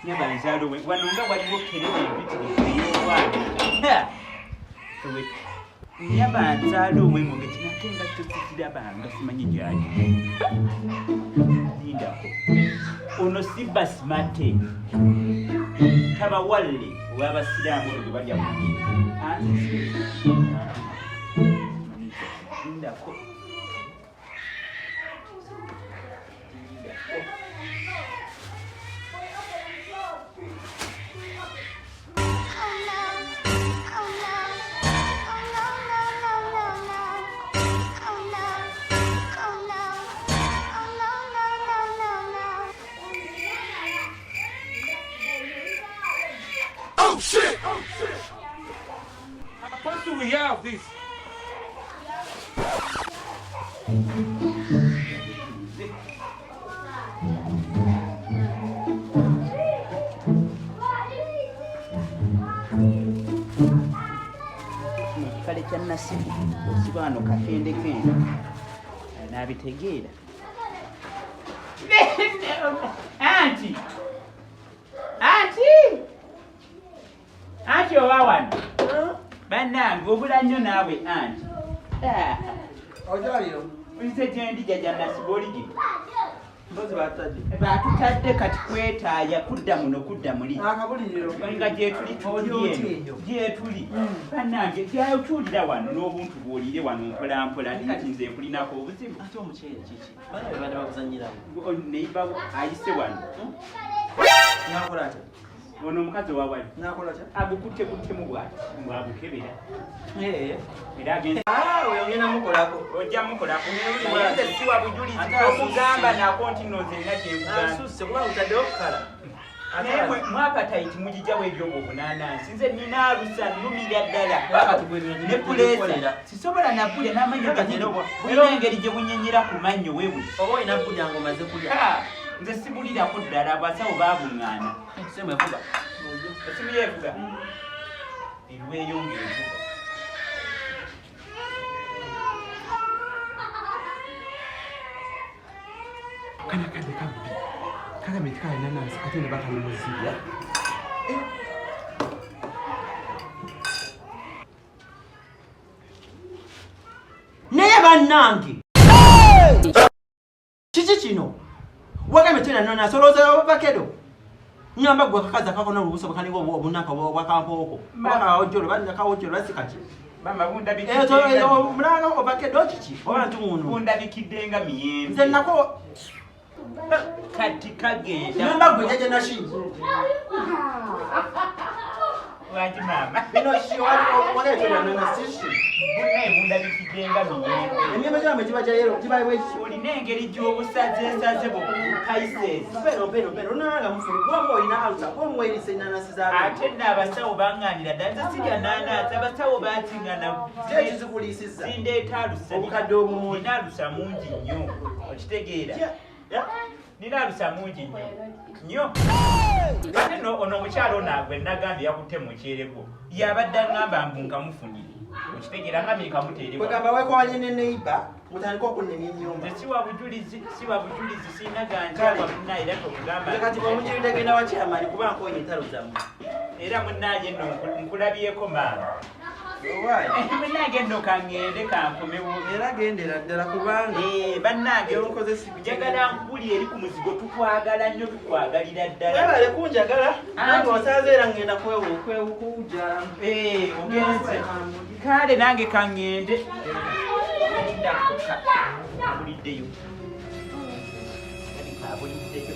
Nyabanzalo we wanonga waliwo kelele empitirivu ey'obwana. Nyabanzalo we ngo ngekinakenga tosikirabanga simanyi gyali. Lindako. Ono si Basmati. Tabawalle w'abasiraamu bwe balya mu Lindako. Shit! Oh shit! How do we have this? Kale kya nasibu osiba wano kakende kende n'abitegeera. Anti! Anti owa wano. Bannange obula nnyo naawe anti. Ojalio. Oyise gye ndi jjajja nasibu oli gye. Mbozi batadde. Batutadde kati kwetaaya kudda muno kudda muli. Akabuliriro. Nga gyetuli gyetuli. Bannange gyatuulira wano n'obuntu bw'oliire wano mpolampola kati nze nkulinako obuzibu. Ate omuceere kiki? Bana be bana bakuzanyiramu. Neiba ayise wano. Nakola atya? Ono omukazi owawali. Nakola atya? Agukuttekuttemu bw'ati bw'abukebera. Era agenze. Oyo ngenda mukolako. Ojja mukolako. Nze si wa bujulizi okugamba nako nti nno nzenna kyekugamba. Asusse kuba utaddewo kukala. Naye mwapatayiti mugijjawo eby'obuvunaanansi. Nze nina alusa nnumira ddala. Ne puleesa. Sisobola na bbulya n'amannyo ganyerowa. Bulina engeri gye bunyenyera ku mannyo wewe. Oba olina bbulya ng'omaze kulya. Nze sibulirako ddala abasawo baabuŋŋaana. Esimu evuga. Esimu yeevuga. Eriweeyongera evuga. Kana kade kabbi. Kaka metikala nanasi ate ne bakalumuzibwa. Naye bannange. Kiki kino? Wagambe tena nanasi olowooza obuvakedo. Nyamba gwe kakaza kakona olubuso bakalinga obunaka obwakampooko. Baka ojjolo banja kawojjolo basikaki. Mama bundabikidde. Omulanga ovakedo kiki? Obantu munu. Bundabikidde nga miyembe. Nze nako kati kagenda. nyamba gwe jaja nashi. Wangi mama. Bino shi wale tena nanasi shi. Bundabikidde nga miyembe. Emyembe gyamwe kiba kya yero kiba bwe ki. Olina engeri gy'obusazeesaze bw'okukaises. Peno nanga mufulu gwamwe olina alusa gwamwe erisa enanasi zaabwe. Ate nno abasawo baŋŋaanira ddala nze sirya naanaasi abasawo baatiŋŋana Kyekizikuliisizza. sindeeta alusa Obukadde obumu. nina alusa mungi nnyo okitegeera. Nina alusa mungi nnyo ate nno ono omukyalo ono gwe nagambye yakutte muceere gwo yabadde aŋŋamba mbu nkamufunire okitegeera nga mekamuteerewa. Kwegamba wekwanye ne neiba mutandika okunnenya ennyumba. Nze si wa bujulizi sirina ganjabwa munnaye era tokugamba Kati bw'omukiri tegenda wakyamali kuba nkoye entalo zammwe. era munnaye nno nkulabyeko maama. Owaayi. Munnange nno kaŋŋende kankomewo. Era gendera ddala kubanga Bannange By'okoze si njagala nkubuli eri ku muzigo tukwagala nnyo tukwagalira ddala. webale kunjagala nange osanze era ngenda kwewukuja. Ogenze kale nange kaŋŋende ndakoka abuliddeyo abuliddeyo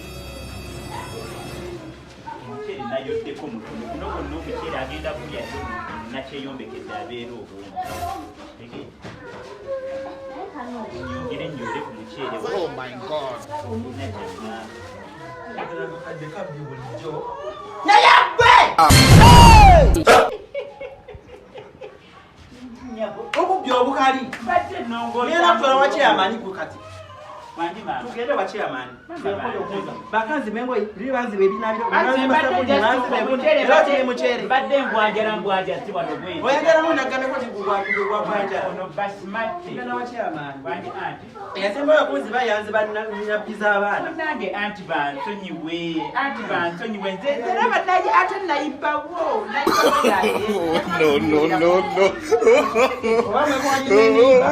omuceere nayoddeko mutono kuno gonna omuceere agenda kulya nakyeyombekedde abeera obwomu nyongere nyole ku muceere Akadde kabbi bulijjo. naye gwe Obubbi obukali. badde nongole Ngenda kutwala wakyamani gwe kati. Wangi mama tugende wa chairman. Bakanzi mengo libanzi bebinabiro. Badde ngwanjala mbwaja si wano gwe. Oyagala muna gambe ko kigwa kwanja. Ono basmati. Ngana wa chairman. Wandi anti. Yasemba yakunzi bayanzi banna pizza abana. Nange anti bansonyiwe. Anti bansonyiwe nze nabaddaje ate nayibawo. No. Wamwe kwa nyumba.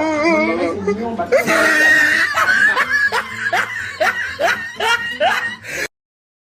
Nyumba.